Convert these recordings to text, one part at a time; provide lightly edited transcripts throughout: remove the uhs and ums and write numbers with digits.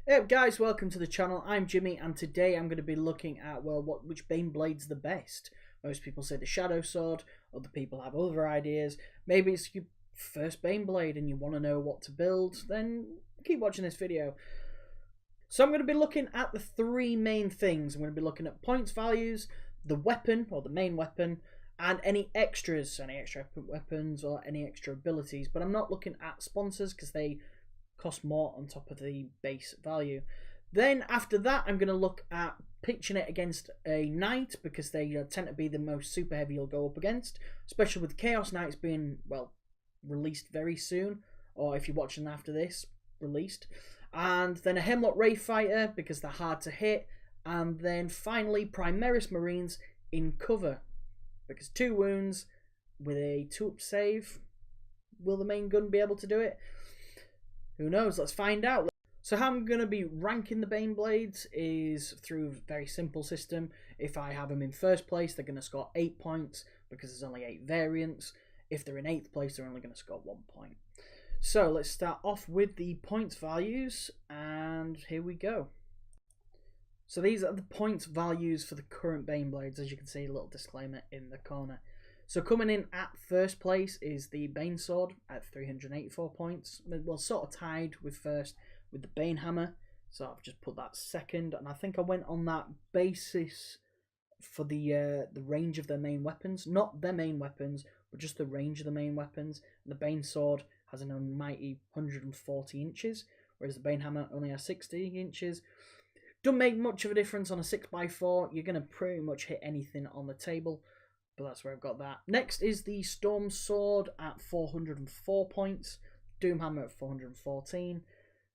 Hey up guys, welcome to the channel. I'm Jimmy and today I'm going to be looking at, well, which Baneblade's the best. Most people say the Shadow Sword, other people have other ideas. Maybe it's your first Baneblade and you want to know what to build, then keep watching this video. So I'm going to be looking at the three main things. I'm going to be looking at points values, the weapon or the main weapon, and any extras, any extra weapons or any extra abilities. But I'm not looking at sponsors because they cost more on top of the base value. Then after that I'm going to look at pitching it against a knight because they tend to be the most super heavy you'll go up against, especially with Chaos Knights being, well, released very soon, or if you're watching after this, released. And then a Hemlock Wraithfighter because they're hard to hit, and then finally Primaris Marines in cover because 2 wounds with a 2-up save. Will the main gun be able to do it? Who knows? Let's find out. So how I'm going to be ranking the Baneblades is through a very simple system. If I have them in first place, they're going to score 8 points because there's only 8 variants. If they're in 8th place, they're only going to score 1 point. So let's start off with the points values, and here we go. So these are the points values for the current Baneblades. As you can see, a little disclaimer in the corner. So coming in at first place is the Bane Sword at 384 points. Well, sort of tied with first with the Bane Hammer. So I've just put that second, and I think I went on that basis for the range of their main weapons. Not their main weapons, but just the range of the main weapons. And the Bane Sword has an almighty 140 inches, whereas the Bane Hammer only has 60 inches. Don't make much of a difference on a 6x4. You're going to pretty much hit anything on the table. But that's where I've got that. Next is the Storm Sword at 404 points. Doomhammer at 414.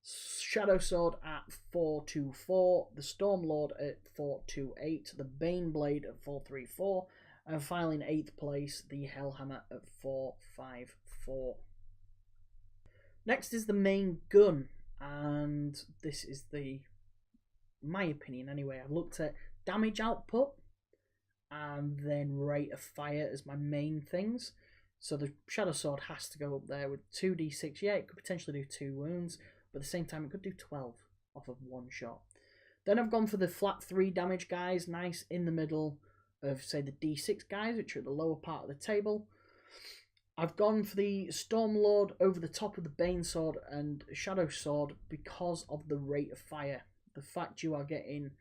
Shadow Sword at 424. The Storm Lord at 428. The Baneblade at 434. And finally in 8th place, the Hellhammer at 454. Next is the main gun. And this is my opinion anyway. I've looked at damage output and then rate of fire as my main things. So the Shadow Sword has to go up there with 2d6. Yeah, it could potentially do 2 wounds, but at the same time it could do 12 off of 1 shot. Then I've gone for the flat 3 damage guys, nice in the middle of, say, the d6 guys, which are at the lower part of the table. I've gone for the Storm Lord over the top of the Bane Sword and Shadow Sword because of the rate of fire. The fact you are getting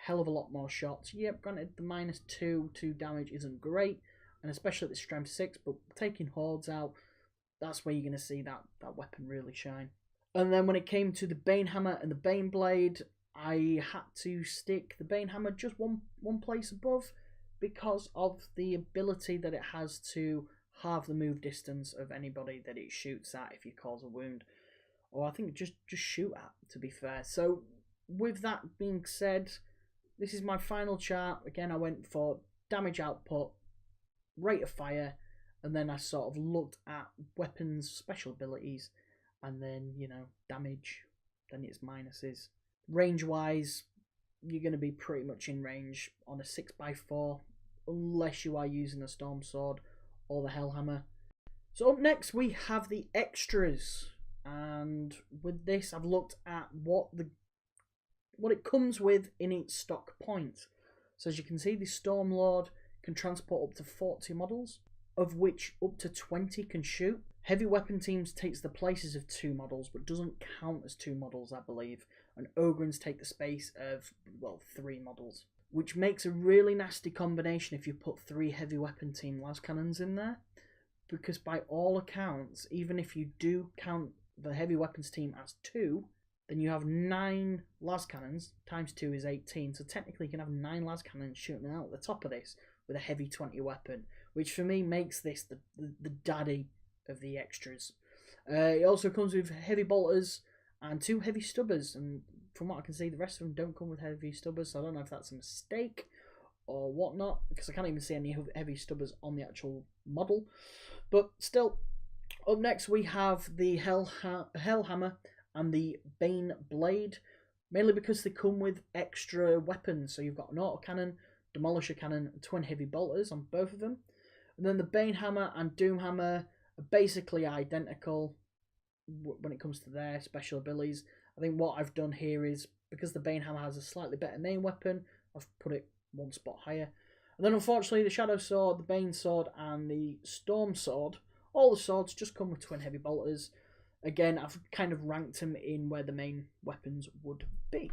hell of a lot more shots. Yep, granted the -2 to damage isn't great, and especially at the strength 6, but taking hordes out, that's where you're going to see that weapon really shine. And then when it came to the Bane Hammer and the Baneblade, I had to stick the Bane Hammer just one place above because of the ability that it has to halve the move distance of anybody that it shoots at if you cause a wound, or I think just shoot at, to be fair. So with that being said, this is my final chart. Again, I went for damage output, rate of fire, and then I sort of looked at weapons, special abilities, and then, you know, damage, then its minuses. Range-wise, you're going to be pretty much in range on a 6x4, unless you are using a Storm Sword or the Hellhammer. So up next, we have the extras. And with this, I've looked at what it comes with in its stock points. So as you can see, the Storm Lord can transport up to 40 models, of which up to 20 can shoot. Heavy weapon teams takes the places of 2 models, but doesn't count as 2 models, I believe. And Ogryns take the space of, well, 3 models, which makes a really nasty combination if you put 3 heavy weapon team las cannons in there, because by all accounts, even if you do count the heavy weapons team as 2, then you have 9 las cannons, times 2 is 18, so technically you can have 9 las cannons shooting out the top of this with a heavy 20 weapon, which for me makes this the daddy of the extras. It also comes with heavy bolters and 2 heavy stubbers, and from what I can see, the rest of them don't come with heavy stubbers, so I don't know if that's a mistake or whatnot, because I can't even see any heavy stubbers on the actual model. But still, up next we have the Hellhammer and the Baneblade, mainly because they come with extra weapons. So you've got an autocannon, demolisher cannon, and twin heavy bolters on both of them. And then the Bane Hammer and Doom Hammer are basically identical. when it comes to their special abilities. I think what I've done here is, because the Banehammer has a slightly better main weapon, I've put it one spot higher. And then unfortunately the Shadow Sword, the Bane Sword and the Storm Sword, all the swords just come with twin heavy bolters. Again, I've kind of ranked them in where the main weapons would be.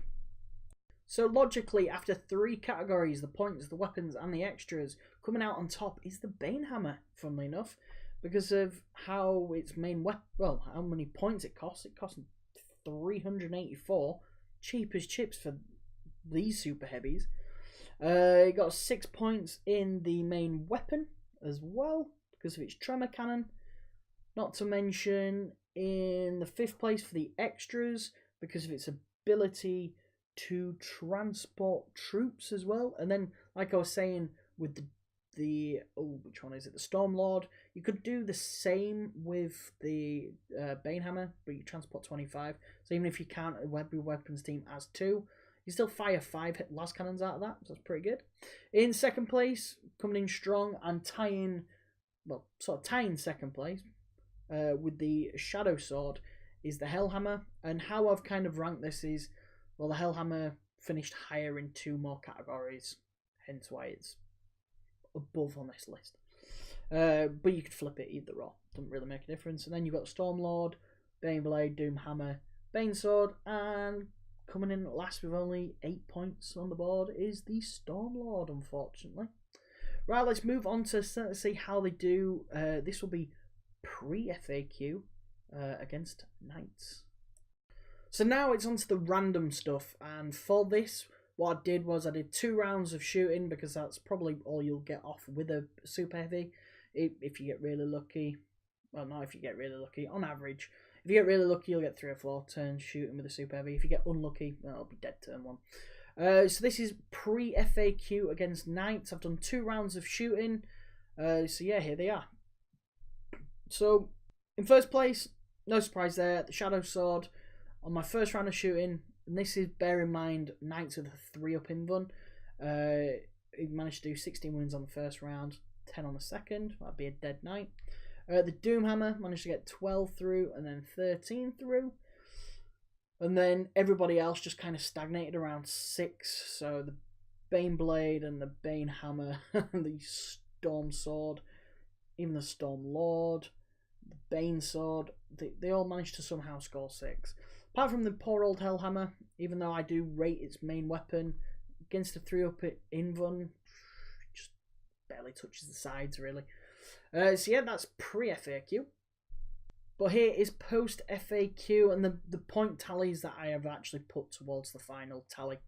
So logically, after 3 categories, the points, the weapons and the extras, coming out on top is the Banehammer, funnily enough, because of how its main weapon, well, how many points it costs. It costs 384, cheap as chips for these super heavies. It got 6 points in the main weapon as well, because of its tremor cannon. Not to mention in the 5th place for the extras, because of its ability to transport troops as well. And then, like I was saying, with the which one is it? The Stormlord. You could do the same with the Banehammer, but you transport 25. So even if you can't, every weapons team has 2. You still fire 5 las cannons out of that, so that's pretty good. In 2nd place, coming in strong and tying, well, sort of tying 2nd place with the Shadow Sword is the Hellhammer. And how I've kind of ranked this is, well, the Hellhammer finished higher in 2 more categories, hence why it's above on this list. But you could flip it either or, doesn't really make a difference. And then you've got Stormlord, Baneblade, Doomhammer, Banesword, and coming in at last with only 8 points on the board is the Stormlord, unfortunately. Right, let's move on to see how they do. This will be pre-FAQ against Knights. So now it's onto the random stuff, and for this, what I did was I did 2 rounds of shooting, because that's probably all you'll get off with a super heavy, if you get really lucky. Well, not if you get really lucky, on average. If you get really lucky, you'll get 3 or 4 turns shooting with a super heavy. If you get unlucky, well, it'll be dead turn 1. So this is pre-FAQ against Knights. I've done 2 rounds of shooting. So yeah, here they are. So, in 1st place, no surprise there, the Shadow Sword. On my 1st round of shooting, and this is, bear in mind, Knights with a 3-up invuln. He managed to do 16 wins on the 1st round, 10 on the 2nd. That'd be a dead Knight. The Doomhammer managed to get 12 through and then 13 through. And then everybody else just kind of stagnated around 6. So the Baneblade and the Banehammer, the Storm Sword, even the Stormlord, the Bane Sword, they all managed to somehow score 6. Apart from the poor old Hellhammer, even though I do rate its main weapon, against a 3-up invuln, just barely touches the sides, really. So yeah, that's pre-FAQ. But here is post-FAQ and the point tallies that I have actually put towards the final tally.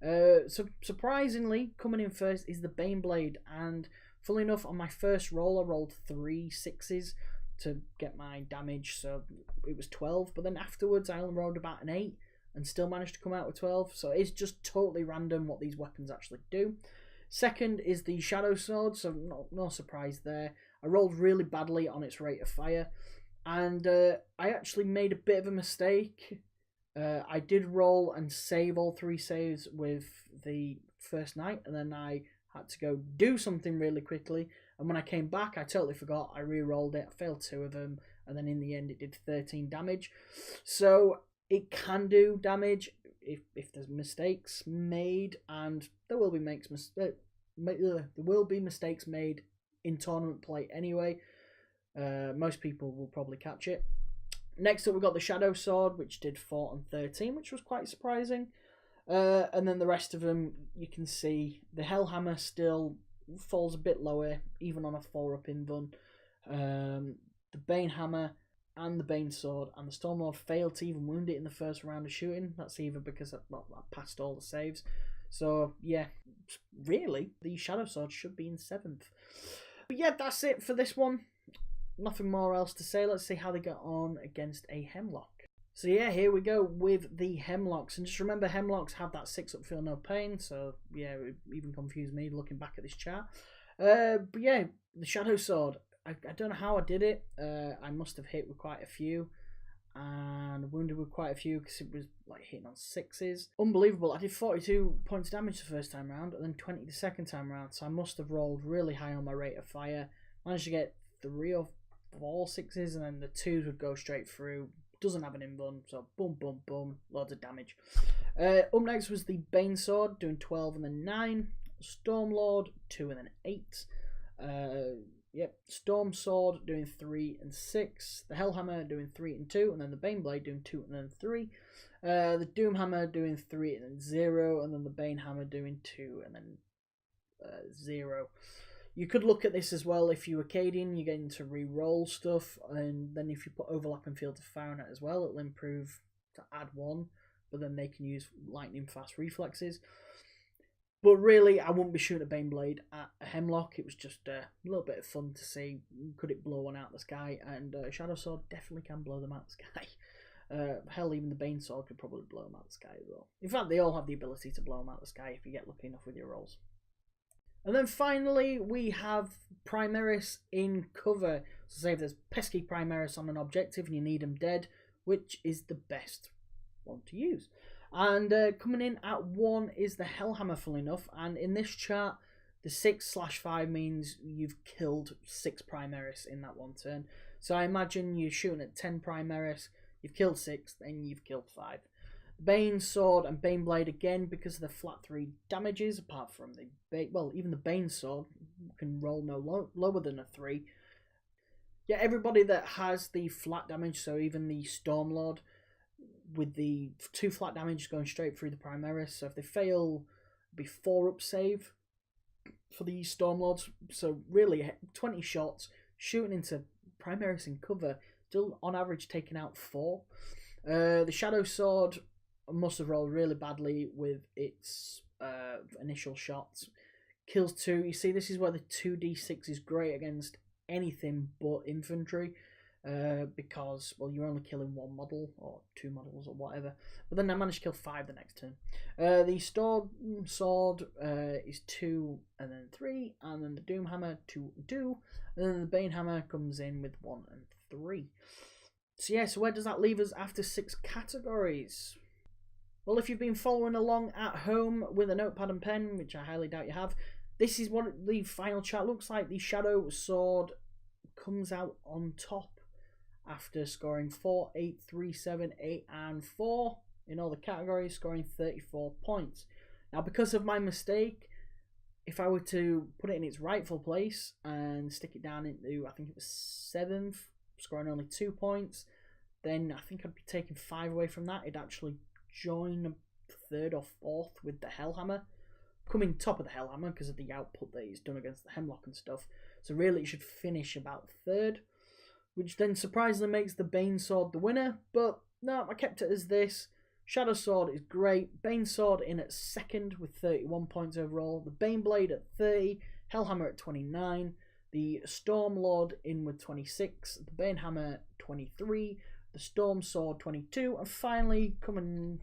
So surprisingly, coming in first is the Baneblade, and funnily enough, on my first roll I rolled 3 6s to get my damage, so it was 12, but then afterwards I only rolled about an 8 and still managed to come out with 12, so it's just totally random what these weapons actually do. Second is the Shadow Sword, so no surprise there. I rolled really badly on its rate of fire, and I actually made a bit of a mistake. I did roll and save all 3 saves with the first night, and then I had to go do something really quickly, and when I came back I totally forgot. I re-rolled it, I failed 2 of them, and then in the end it did 13 damage. So it can do damage if there's mistakes made, and there will be mistakes made in tournament play anyway. Most people will probably catch it. Next up we've got the Shadow Sword, which did 4 and 13, which was quite surprising. And then the rest of them, you can see the Hellhammer still falls a bit lower, even on a 4-up invuln. The Banehammer and the Bane Sword and the Stormlord failed to even wound it in the first round of shooting. That's either because I passed all the saves. So yeah, really, the Shadow Sword should be in 7th. But yeah, that's it for this one. Nothing more else to say. Let's see how they get on against a Hemlock. So yeah, here we go with the Hemlocks. And just remember, Hemlocks have that 6-up feel no pain. So yeah, it even confused me looking back at this chart. But yeah, the Shadow Sword. I don't know how I did it. I must have hit with quite a few and wounded with quite a few, because it was like hitting on 6s. Unbelievable. I did 42 points damage the first time round and then 20 the second time round. So I must have rolled really high on my rate of fire. Managed to get 3 or 4 6s, and then the 2s would go straight through. doesn't have an invuln, so boom, boom, boom, loads of damage. Up next was the Bane Sword, doing 12 and then 9. Stormlord, 2 and then 8. Yep, Storm Sword doing 3 and 6. The Hellhammer doing 3 and 2, and then the Baneblade doing 2 and then 3. The Doomhammer doing 3 and then 0, and then the Banehammer doing 2 and then 0. You could look at this as well. If you're Acadian, you're getting to re-roll stuff, and then if you put overlapping fields of fire on it as well, it'll improve to add 1, but then they can use lightning fast reflexes. But really, I wouldn't be shooting a Baneblade at a Hemlock. It was just a little bit of fun to see, could it blow one out of the sky, and Shadow Sword definitely can blow them out of the sky. Hell, even the Bane Sword could probably blow them out of the sky as well. In fact, they all have the ability to blow them out of the sky if you get lucky enough with your rolls. And then finally, we have Primaris in cover. So say if there's pesky Primaris on an objective and you need them dead, which is the best one to use. And coming in at 1 is the Hellhammer, full enough. And in this chart, the 6/5 means you've killed 6 Primaris in that one turn. So I imagine you're shooting at 10 Primaris, you've killed 6, then you've killed 5. Bane Sword and Baneblade, again, because of the flat 3 damages, apart from the even the Bane Sword can roll no lower than a 3. Yeah, everybody that has the flat damage, so even the Stormlord, with the 2 flat damage going straight through the Primaris, so if they fail, it'll be 4 up save for the Stormlords. So really, 20 shots, shooting into Primaris in cover, still on average taking out 4. The Shadow Sword must have rolled really badly with its initial shots. Kills 2. You see, this is where the 2d6 is great against anything but infantry, because, well, you're only killing 1 model or 2 models or whatever. But then I managed to kill 5 the next turn. The Storm Sword is 2 and then 3, and then the Doomhammer 2 and 2, and then the Banehammer comes in with 1 and 3. So yeah, so where does that leave us after 6 categories? Well, if you've been following along at home with a notepad and pen, which I highly doubt you have, this is what the final chart looks like. The Shadow Sword comes out on top after scoring 4, 8, 3, 7, 8, and 4 in all the categories, scoring 34 points. Now, because of my mistake, if I were to put it in its rightful place and stick it down into, I think it was 7th, scoring only 2 points, then I think I'd be taking 5 away from that. It'd actually join 3rd or 4th with the Hellhammer, coming top of the Hellhammer because of the output that he's done against the Hemlock and stuff. So really it should finish about 3rd, which then surprisingly makes the Bane Sword the winner. But no, I kept it as this. Shadow Sword is great. Bane Sword in at 2nd with 31 points overall. The Baneblade at 30. Hellhammer at 29. The Stormlord in with 26. The Banehammer 23. The Storm Sword 22, and finally coming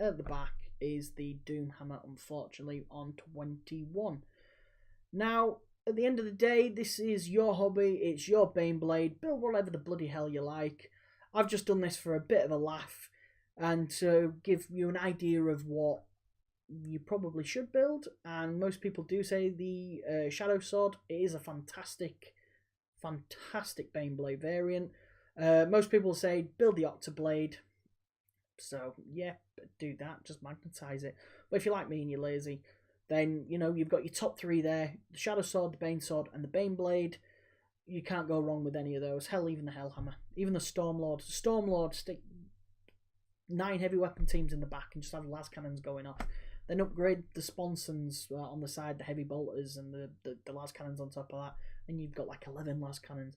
at the back is the Doomhammer, unfortunately, on 21. Now, at the end of the day, this is your hobby, it's your Baneblade, build whatever the bloody hell you like. I've just done this for a bit of a laugh, and to give you an idea of what you probably should build, and most people do say the Shadow Sword. It is a fantastic Baneblade variant. Most people say build the Octoblade, so yeah, do that, just magnetize it. But if you're like me and you're lazy, then you know you've got your top 3 there: the Shadow Sword, the Bane Sword, and the Baneblade. You can't go wrong with any of those. Hell, even the Hellhammer, even the Stormlord. Stormlord, stick 9 heavy weapon teams in the back and just have las cannons going off. Then upgrade the sponsons on the side, the heavy bolters, and the las cannons on top of that, and you've got like 11 las cannons.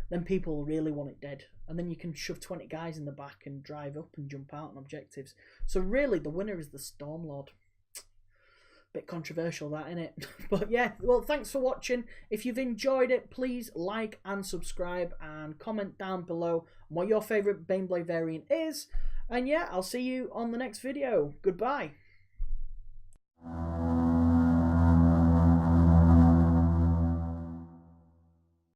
Then people really want it dead, and then you can shove 20 guys in the back and drive up and jump out on objectives. So really, the winner is the Stormlord. Bit controversial, that, innit? But yeah, well, thanks for watching. If you've enjoyed it, please like and subscribe and comment down below what your favourite Baneblade variant is. And yeah, I'll see you on the next video. Goodbye.